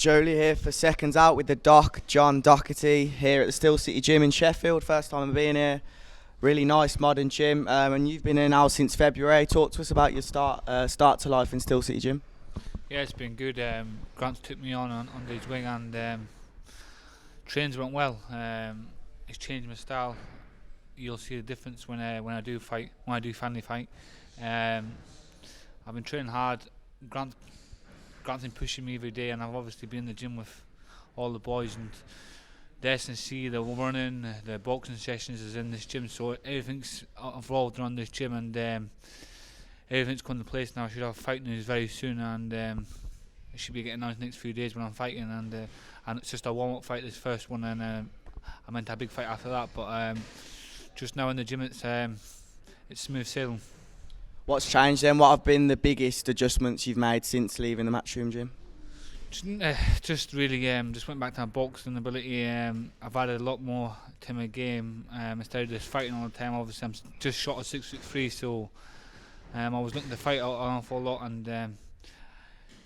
Jolie here for Seconds Out with the Doc, John Docherty, here at the Still City Gym in Sheffield. First time I've been here. Really nice modern gym, and you've been here now since February. Talk to us about your start to life in Still City Gym. Yeah, it's been good. Grant took me on his wing, and trains went well. It's changed my style. You'll see the difference when I do fight, when I do family fight. I've been training hard. Grant's been pushing me every day, and I've obviously been in the gym with all the boys, and the S&C, the running, the boxing sessions is in this gym, so everything's evolved around this gym, and everything's come to place now. I should have fight news very soon, and it should be getting announced next few days when I'm fighting, and it's just a warm-up fight, this first one, and I meant to have a big fight after that, but just now in the gym it's smooth sailing. What's changed then? What have been the biggest adjustments you've made since leaving the Matchroom Gym? Just really just went back to my boxing ability. I've added a lot more to my game. Instead of just fighting all the time, obviously I'm just short of 6'3", so I was looking to fight an awful lot, and to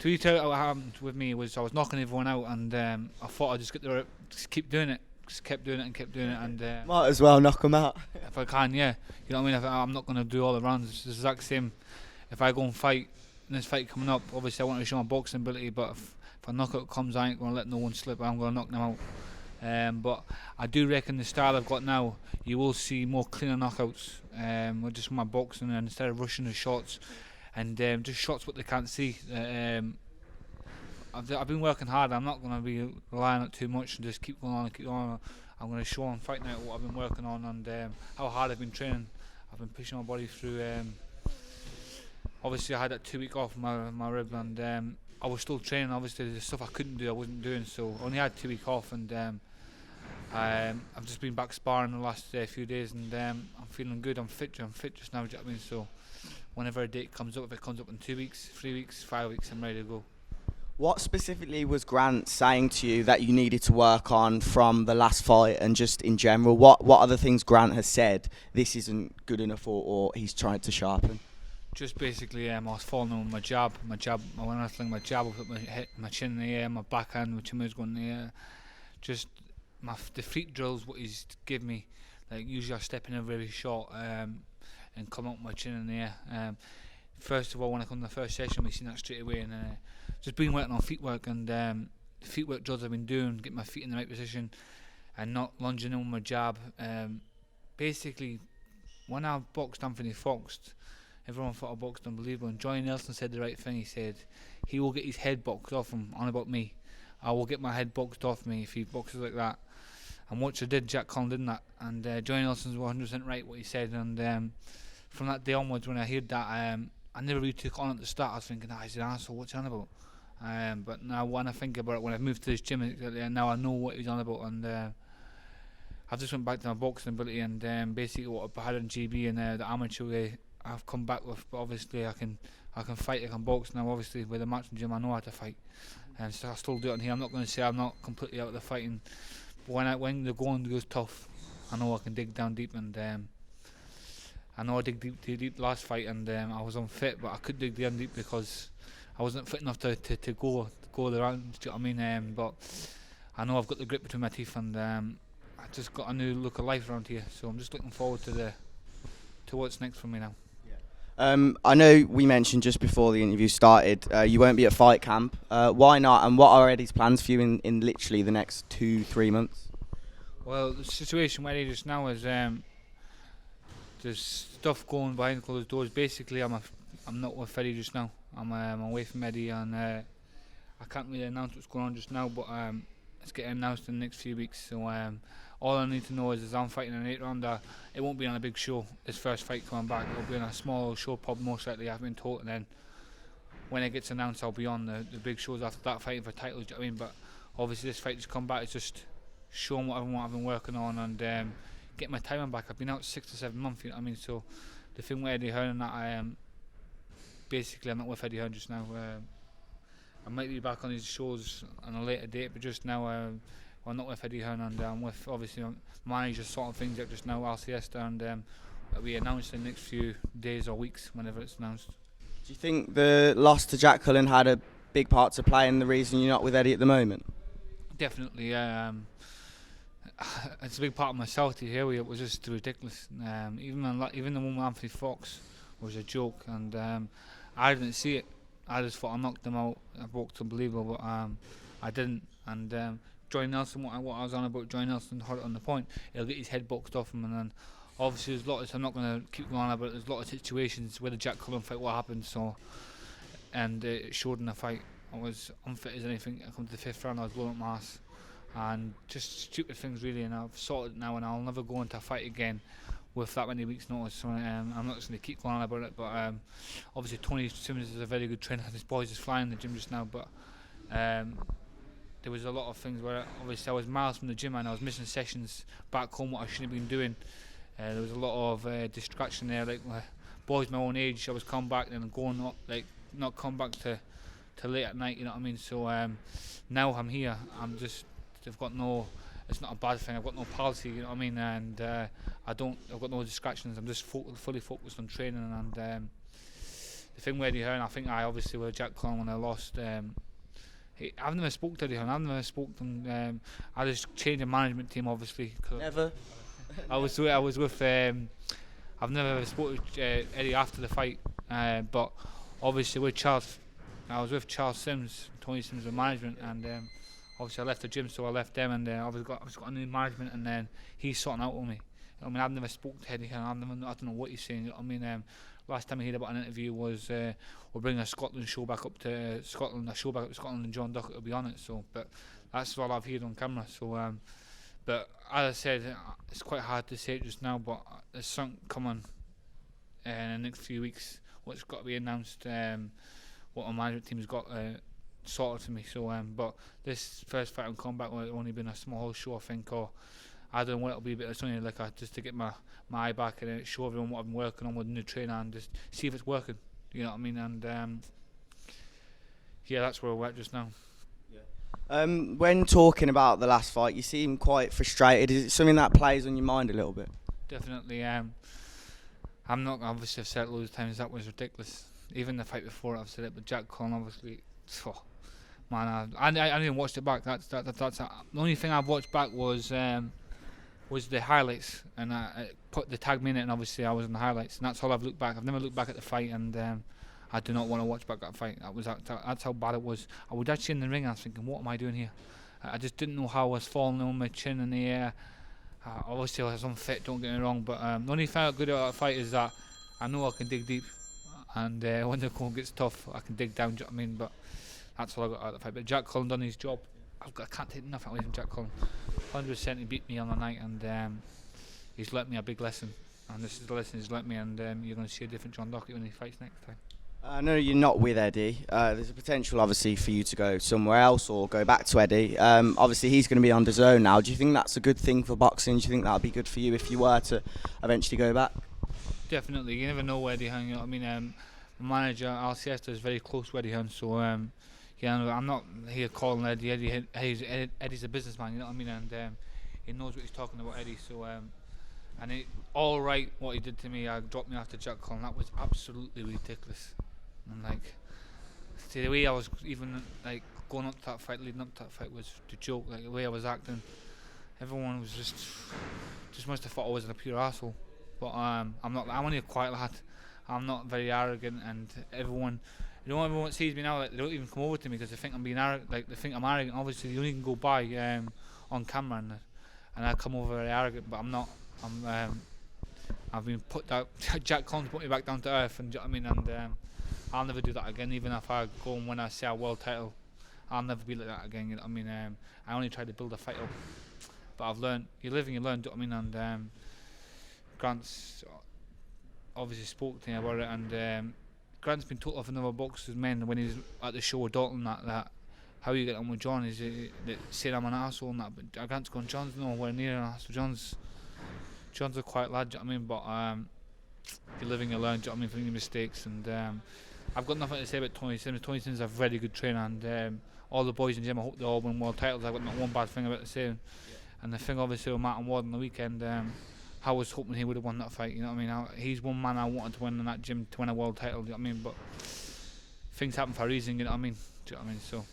be told what happened with me was I was knocking everyone out, and I thought I'd just keep doing it. Just kept doing it, and might as well knock them out. If I can, yeah. You know what I mean? I'm not going to do all the rounds. It's the exact same. If I go and fight in this fight coming up, obviously I want to show my boxing ability, but if a knockout comes, I ain't going to let no one slip. I'm going to knock them out. But I do reckon the style I've got now, you will see more cleaner knockouts. With just my boxing, and instead of rushing the shots, and just shots what they can't see. I've been working hard. I'm not going to be relying on it too much and just keep going on and keep going on. I'm going to show and fight now what I've been working on, and how hard I've been training. I've been pushing my body through. Obviously I had that 2 week off my rib, and I was still training. Obviously the stuff I couldn't do I wasn't doing, so I only had 2 weeks off, and I've just been back sparring the last few days, and I'm feeling good. I'm fit just now, do you know what I mean? So whenever a date comes up, if it comes up in 2 weeks, 3 weeks, 5 weeks, I'm ready to go. What specifically was Grant saying to you that you needed to work on from the last fight, and just in general? What other things Grant has said this isn't good enough, or he's trying to sharpen? Just basically, I was falling on my jab. When I was throwing my jab, I put my chin in the air, my backhand, my chin was going in the air. Just the feet drills, what he's give me. Like usually I step in a very short and come up with my chin in the air. First of all, when I come to the first session, we seen that straight away, and just been working on feet work, and the feet work drills I've been doing, get my feet in the right position, and not lunging in with my jab. Basically, when I boxed Anthony Fox, everyone thought I boxed unbelievable, and Johnny Nelson said the right thing. He said he will get his head boxed off him, on about me. I will get my head boxed off me if he boxes like that. And what I did, Jack Collin did that, and Johnny Nelson's 100% right what he said, and from that day onwards, when I heard that, I never really took on at the start. I was thinking, he's an asshole, what's he on about? But now when I think about it, when I've moved to this gym, now I know what he's on about, and I've just went back to my boxing ability, and basically what I had in GB and the amateur way, I've come back with. But obviously I can fight, I can box now. Obviously with the matchroom gym, I know how to fight, and so I still do it in here. I'm not going to say I'm not completely out of the fighting, but when the going goes tough, I know I can dig down deep, and I know I dig deep last fight, and I was unfit, but I could dig down deep because I wasn't fit enough to go the rounds. Do you know what I mean? But I know I've got the grip between my teeth, and I just got a new look of life around here. So I'm just looking forward to what's next for me now. I know we mentioned just before the interview started, you won't be at fight camp. Why not? And what are Eddie's plans for you in literally the next 2-3 months? Well, the situation with Eddie just now is there's stuff going behind closed doors. Basically, I'm not with Eddie just now. I'm away from Eddie, and I can't really announce what's going on just now, but it's getting announced in the next few weeks. So all I need to know is I'm fighting an 8-rounder. It won't be on a big show, this first fight coming back. It'll be on a small show pub, most likely, I've been told, and then when it gets announced, I'll be on the big shows after that, fighting for titles, do you know what I mean? But obviously this fight just come back, it's just showing what I've been working on, and get my timing back. I've been out 6 to 7 months, you know what I mean? So the thing with Eddie Hearn and that, basically I'm not with Eddie Hearn just now. I might be back on his shows on a later date, but just now I'm not with Eddie Hearn, and I'm with obviously managers sorting things out just now, Alciesta, and it'll be announced in the next few days or weeks whenever it's announced. Do you think the loss to Jack Cullen had a big part to play in the reason you're not with Eddie at the moment? Definitely. It's a big part of myself to hear it was just ridiculous. Even the one with Anthony Fox was a joke, and I didn't see it. I just thought I knocked him out. I walked unbelievable, but I didn't. And Joy Nelson, what I was on about, Joy Nelson hurt on the point. He'll get his head boxed off him, and then obviously there's lots. I'm not going to keep going on about it. There's a lot of situations where the Jack Cullen fight, what happened. So, and it showed in the fight. I was unfit as anything. I come to the 5th round, I was blowing up my ass, and just stupid things really. And I've sorted it now, and I'll never go into a fight again with that many weeks' notice. So I'm not just going to keep going on about it. But obviously Tony Simmons is a very good trainer. His boys is flying in the gym just now. But there was a lot of things where obviously I was miles from the gym and I was missing sessions back home, what I shouldn't have been doing. There was a lot of distraction there. Like boys my own age, I was coming back and going up, like not come back to late at night, you know what I mean? So now I'm here, I've got no, it's not a bad thing, I've got no policy, you know what I mean? And I've got no distractions, I'm just fully focused on training. And the thing with Eddie Hearn, I think I obviously with Jack Cullen when I lost, I've never spoke to Eddie Hearn, I've never spoke to him, I just changed the management team obviously. Never? I was with, I've never spoken to Eddie after the fight, but obviously with Charles, I was with Charles Sims, Tony Sims with management, and obviously I left the gym, so I left them, and I was got a new management, and then he's sorting out with me. I mean, I've never spoken to Eddie Hearn, I don't know what he's saying. I mean, last time I heard about an interview was we're bringing a Scotland show back up to Scotland, and John Docherty will be on it. So, but that's all I've heard on camera. So, but as I said, it's quite hard to say it just now, but there's something coming in the next few weeks. What's got to be announced. What our management team's got sorted for me. So, but this first fight I'm coming back will only been a small show, I think, or I don't know what it'll be, but it's only like just to get my eye back and show everyone what I've been working on with the new trainer and just see if it's working. You know what I mean? And yeah, that's where we're at just now. When talking about the last fight, you seem quite frustrated. Is it something that plays on your mind a little bit? Definitely. I'm not, obviously I've said it loads of times, that was ridiculous. Even the fight before I've said it, but Jack Cullen obviously, man, I didn't watch it back. That's the only thing I've watched back was the highlights, and I put the tag minute, and obviously I was in the highlights, and that's all I've looked back. I've never looked back at the fight, and I do not want to watch back that fight. That's how bad it was. I was actually in the ring, and I was thinking, what am I doing here? I just didn't know how I was falling on my chin in the air. Obviously I was unfit, don't get me wrong, but the only thing I felt good about that fight is that I know I can dig deep, and when the going gets tough, I can dig down. Do you know what I mean? But that's all I got out of the fight. But Jack Cullen done his job. I can't take nothing away from Jack Cullen. 100% he beat me on the night, and he's learnt me a big lesson. And this is the lesson he's learnt me, and you're going to see a different John Docherty when he fights next time. I know you're not with Eddie. There's a potential, obviously, for you to go somewhere else or go back to Eddie. Obviously, he's going to be on DAZN now. Do you think that's a good thing for boxing? Do you think that would be good for you if you were to eventually go back? Definitely. You never know where Eddie Hearn. You know what I mean? My manager, Al Siesta, is very close to Eddie Hearn, so yeah, I'm not here calling Eddie. Eddie's a businessman, you know what I mean? And he knows what he's talking about, Eddie. So, and it all right what he did to me. Dropped me after Jack Cullen. That was absolutely ridiculous. And like, see, the way I was even like going up to that fight, leading up to that fight was the joke. Like the way I was acting, everyone was just must have thought I was a pure asshole. But I'm not. I'm only a quiet lad. I'm not very arrogant, and everyone. You know, everyone sees me now, like, they don't even come over to me because they think I'm being arrogant. Like they think I'm arrogant. Obviously, you only can go by on camera, and I come over very arrogant, but I'm not. I've been put down. Jack Cullen's put me back down to earth, and you know what I mean. And I'll never do that again. Even if I go and win a world title, I'll never be like that again. You know what I mean? I only try to build a fight up, but I've learned. You live and you learn. Do you know what I mean? And Grant's obviously spoke to me about it, and Grant's been told off another boxer's men when he's at the show with Dalton that how you get on with John is saying I'm an asshole and that, but Grant's going, John's nowhere near an asshole. John's a quiet lad, do you know what I mean? But you live and you learn, do you know what I mean, from your mistakes. And I've got nothing to say about Tony Sims. Tony Sims is a very good trainer, and all the boys in the gym, I hope they all win world titles. I've got not one bad thing about the same. And the thing obviously with Matt and Ward on the weekend, I was hoping he would have won that fight, you know what I mean? He's one man I wanted to win in that gym to win a world title, you know what I mean? But things happen for a reason, you know what I mean? Do you know what I mean? So.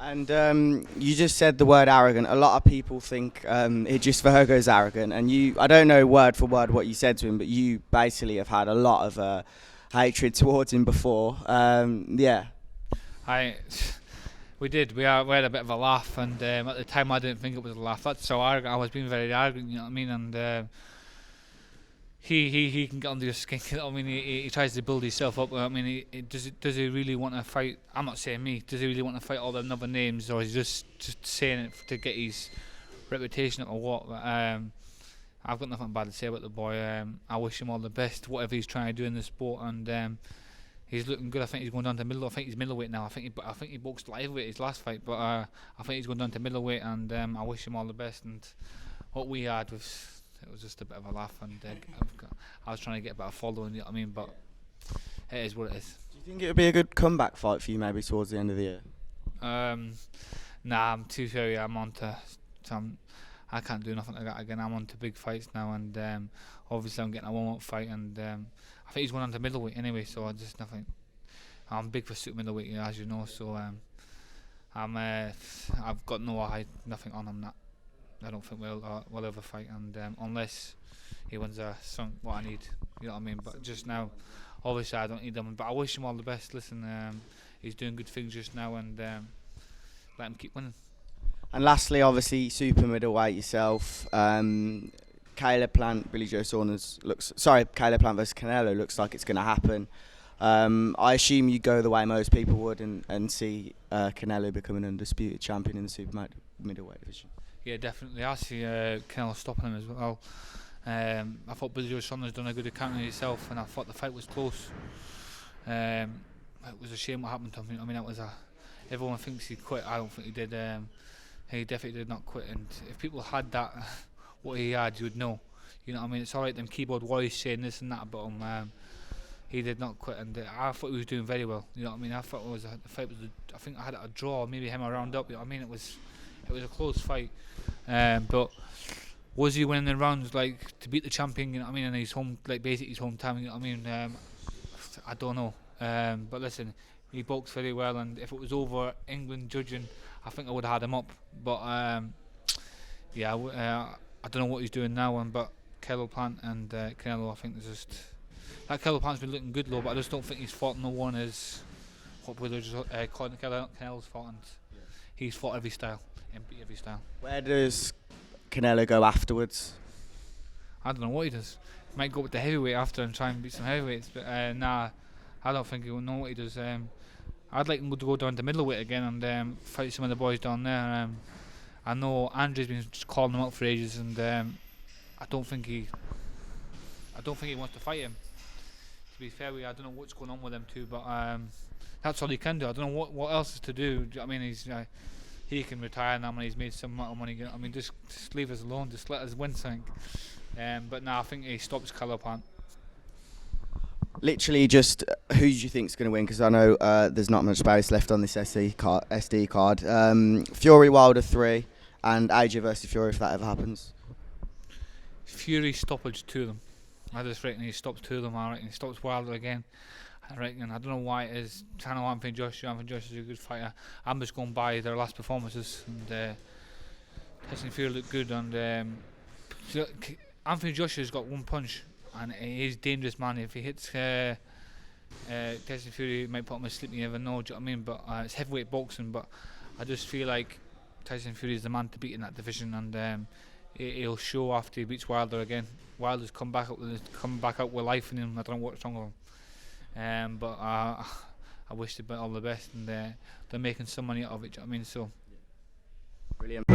And you just said the word arrogant. A lot of people think Idris Virgo's arrogant, and I don't know word for word what you said to him, but you basically have had a lot of hatred towards him before. Yeah. We did. We had a bit of a laugh, and at the time I didn't think it was a laugh. That's so arrogant. I was being very arrogant, you know what I mean? And he can get under your skin. You know what I mean? He tries to build himself up. I mean, does he really want to fight? I'm not saying me. Does he really want to fight all them other names, or is he just saying it to get his reputation up or what? But, I've got nothing bad to say about the boy. I wish him all the best, whatever he's trying to do in the sport, and he's looking good. I think he's going down to middle. I think he's middleweight now. I think he boxed lightweight his last fight, but I think he's going down to middleweight, and I wish him all the best. And what we had was. It was just a bit of a laugh, and I was trying to get a better following, you know what I mean? But it is what it is. Do you think it would be a good comeback fight for you, maybe towards the end of the year? Nah, I'm too sorry. I'm on to some. I can't do nothing like that again. I'm on to big fights now, and obviously I'm getting a warm-up fight, and I think he's going on to middleweight anyway. So I just nothing. I'm big for super middleweight, you know, as you know. So I've got nothing on him that. I don't think we'll ever fight, and unless he wins what I need, you know what I mean. But just now, obviously I don't need him. But I wish him all the best. Listen, he's doing good things just now, and let him keep winning. And lastly, obviously, super middleweight yourself. Caleb Plant, Caleb Plant versus Canelo looks like it's going to happen. I assume you go the way most people would and see Canelo become an undisputed champion in the super middleweight division. Yeah, definitely. I see Canelo stopping him as well. I thought Billy Joe Saunders done a good account of himself, and I thought the fight was close. It was a shame what happened to him. I mean, everyone thinks he quit. I don't think he did. He definitely did not quit. And if people had that, what he had, you would know. You know what I mean? It's alright them keyboard warriors saying this and that about him. He did not quit, and I thought he was doing very well. You know what I mean? I thought the fight was. I think I had a draw, maybe him a round up. You know what I mean? It was a close fight, but was he winning the rounds like to beat the champion? You know what I mean? In his home, like basically his hometown. You know what I mean? I don't know. But listen, he boxed very well, and if it was over England judging, I think I would have had him up. But yeah, I don't know what he's doing now. But Caleb Plant and Canelo, I think there's just that Caleb Plant's been looking good, though. But I just don't think he's fought no one as what we're just calling Canelo's fought, and he's fought every style. And beat every style. Where does Canelo go afterwards? I don't know what he does. He might go with the heavyweight after and try and beat some heavyweights, but nah, I don't think he will know what he does. I'd like him to go down to middleweight again and fight some of the boys down there. I know Andrew's been just calling him out for ages, and I don't think he wants to fight him. To be fair, I don't know what's going on with them two, but that's all he can do. I don't know what else is to do. Do you know what I mean? He can retire now when he's made some amount of money. You know, I mean, just leave us alone. Just let us win something. But now I think he stops Caleb Plant. Literally, just who do you think is going to win? Because I know there's not much space left on this SD card. Fury Wilder 3 and AJ versus Fury if that ever happens. Fury stoppage 2 of them. I just reckon he stops 2 of them. I reckon he stops Wilder again. I reckon. I don't know why it is. I know Anthony Joshua. Anthony Joshua is a good fighter. I'm just going by their last performances, and Tyson Fury looked good. And Anthony Joshua's got one punch, and he's dangerous, man. If he hits Tyson Fury, might put him asleep. You never know. Do you know what I mean? But it's heavyweight boxing. But I just feel like Tyson Fury is the man to beat in that division, and he'll show after he beats Wilder again. Wilder's come back out with life in him. I don't know what's wrong with him. But I wish them all the best, and they're making some money out of it. Do you know what I mean? So, brilliant.